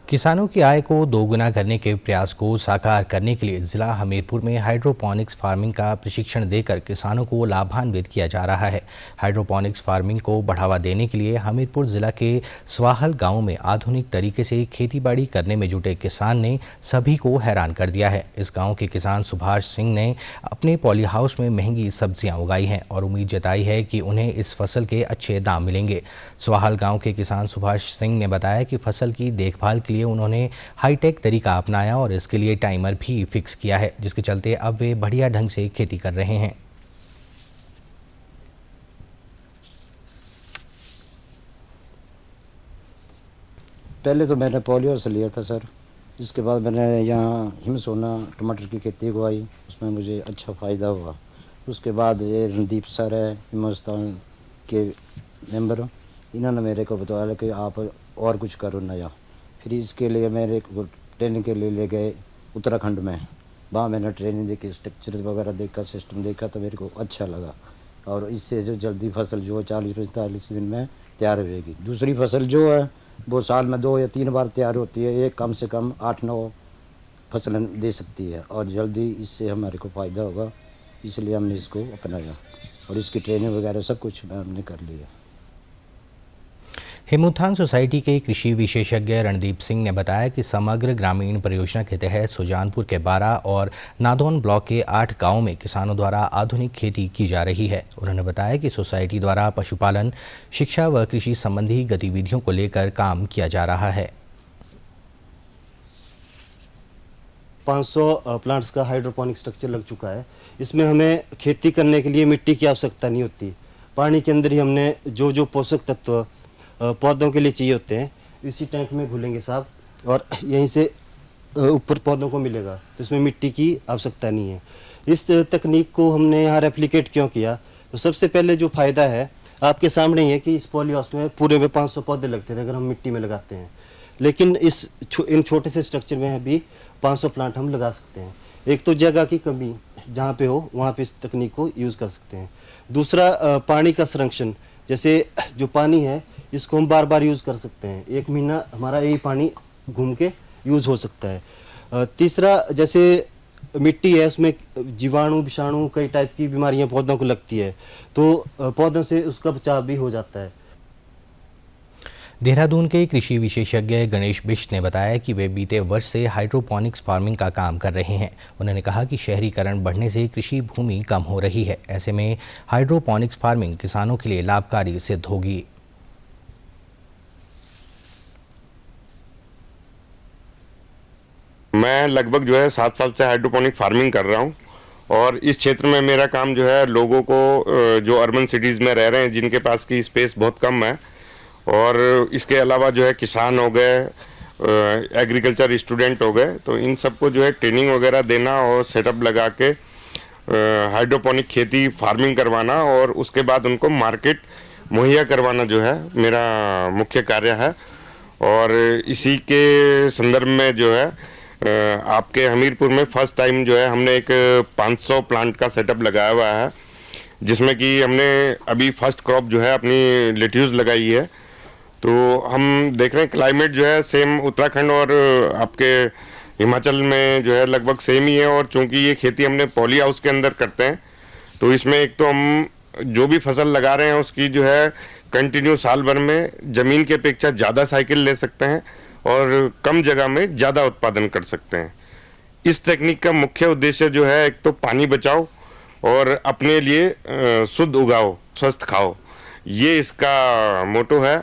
किसानों की आय को दोगुना करने के प्रयास को साकार करने के लिए जिला हमीरपुर में हाइड्रोपोनिक्स फार्मिंग का प्रशिक्षण देकर किसानों को लाभान्वित किया जा रहा है। हाइड्रोपोनिक्स फार्मिंग को बढ़ावा देने के लिए हमीरपुर जिला के स्वाहल गांव में आधुनिक तरीके से खेतीबाड़ी करने में जुटे किसान ने सभी को हैरान कर दिया है। इस गाँव के किसान सुभाष सिंह ने अपने पॉली हाउस में महंगी सब्जियाँ उगाई हैं और उम्मीद जताई है कि उन्हें इस फसल के अच्छे दाम मिलेंगे। स्वाहल गाँव के किसान सुभाष सिंह ने बताया कि फसल की देखभाल के लिए उन्होंने हाईटेक तरीका अपनाया और इसके लिए टाइमर भी फिक्स किया है, जिसके चलते अब वे बढ़िया ढंग से खेती कर रहे हैं। पहले तो मैंने पॉलियो से लिया था सर। इसके बाद मैंने यहाँ हिमसोना टमाटर की खेती उगाई, उसमें मुझे अच्छा फ़ायदा हुआ। उसके बाद ये रणदीप सर है हिंदुस्तान के मेंबर, इन्होंने मेरे को बताया कि आप और कुछ करो नया। फिर इसके लिए मेरे को ट्रेनिंग के लिए ले गए उत्तराखंड में। वहाँ मैंने ट्रेनिंग देखी, स्ट्रक्चर वगैरह देखा, सिस्टम देखा, तो मेरे को अच्छा लगा। और इससे जो जल्दी फसल जो 40-45 दिन में तैयार होगी। दूसरी फसल जो है वो साल में 2 या 3 बार तैयार होती है। एक कम से कम 8-9 फसलें दे सकती है और जल्दी इससे हमारे को फ़ायदा होगा, इसलिए हमने इसको अपनाया और इसकी ट्रेनिंग वगैरह सब कुछ हमने कर लिया। हिमउत्थान सोसाइटी के कृषि विशेषज्ञ रणदीप सिंह ने बताया कि समग्र ग्रामीण परियोजना के तहत सुजानपुर के 12 और नादौन ब्लॉक के 8 गांवों में किसानों द्वारा आधुनिक खेती की जा रही है। उन्होंने बताया कि सोसाइटी द्वारा पशुपालन, शिक्षा व कृषि संबंधी गतिविधियों को लेकर काम किया जा रहा है। 500 प्लांट्स का हाइड्रोपोनिक स्ट्रक्चर लग चुका है। इसमें हमें खेती करने के लिए मिट्टी की आवश्यकता नहीं होती। पानी के अंदर ही हमने जो पोषक तत्व पौधों के लिए चाहिए होते हैं इसी टैंक में घुलेंगे साहब, और यहीं से ऊपर पौधों को मिलेगा, तो इसमें मिट्टी की आवश्यकता नहीं है। इस तकनीक को हमने यहाँ रेप्लिकेट क्यों किया, तो सबसे पहले जो फ़ायदा है आपके सामने ही है कि इस पॉली हाउस में पूरे में 500 पौधे लगते थे अगर हम मिट्टी में लगाते हैं, लेकिन इन छोटे से स्ट्रक्चर में भी 500 प्लांट हम लगा सकते हैं। एक तो जगह की कमी जहाँ पे हो वहाँ पे इस तकनीक को यूज़ कर सकते हैं। दूसरा पानी का संरक्षण, जैसे जो पानी है इसको हम बार बार यूज़ कर सकते हैं। 1 महीना हमारा यही पानी घूम के यूज़ हो सकता है। तीसरा, जैसे मिट्टी है उसमें जीवाणु विषाणु कई टाइप की बीमारियां पौधों को लगती है, तो पौधों से उसका बचाव भी हो जाता है। देहरादून के कृषि विशेषज्ञ गणेश बिष्ट ने बताया कि वे बीते वर्ष से हाइड्रोपोनिक्स फार्मिंग का काम कर रहे हैं। उन्होंने कहा कि शहरीकरण बढ़ने से कृषि भूमि कम हो रही है, ऐसे में हाइड्रोपोनिक्स फार्मिंग किसानों के लिए लाभकारी सिद्ध होगी। मैं लगभग जो है 7 साल से हाइड्रोपोनिक फार्मिंग कर रहा हूँ और इस क्षेत्र में मेरा काम जो है लोगों को जो अर्बन सिटीज़ में रह रहे हैं जिनके पास की स्पेस बहुत कम है, और इसके अलावा जो है किसान हो गए, एग्रीकल्चर स्टूडेंट हो गए, तो इन सबको जो है ट्रेनिंग वगैरह देना और सेटअप लगा के हाइड्रोपोनिक खेती फार्मिंग करवाना और उसके बाद उनको मार्केट मुहैया करवाना जो है मेरा मुख्य कार्य है। और इसी के संदर्भ में जो है आपके हमीरपुर में फर्स्ट टाइम जो है हमने एक 500 प्लांट का सेटअप लगाया हुआ है, जिसमें कि हमने अभी फर्स्ट क्रॉप जो है अपनी लेट्यूस लगाई है। तो हम देख रहे हैं क्लाइमेट जो है सेम उत्तराखंड और आपके हिमाचल में जो है लगभग सेम ही है, और चूंकि ये खेती हमने पॉली हाउस के अंदर करते हैं तो इसमें एक तो हम जो भी फसल लगा रहे हैं उसकी जो है कंटिन्यू साल भर में ज़मीन की अपेक्षा ज़्यादा साइकिल ले सकते हैं और कम जगह में ज़्यादा उत्पादन कर सकते हैं। इस तकनीक का मुख्य उद्देश्य जो है एक तो पानी बचाओ और अपने लिए शुद्ध उगाओ, स्वस्थ खाओ, ये इसका मोटो है।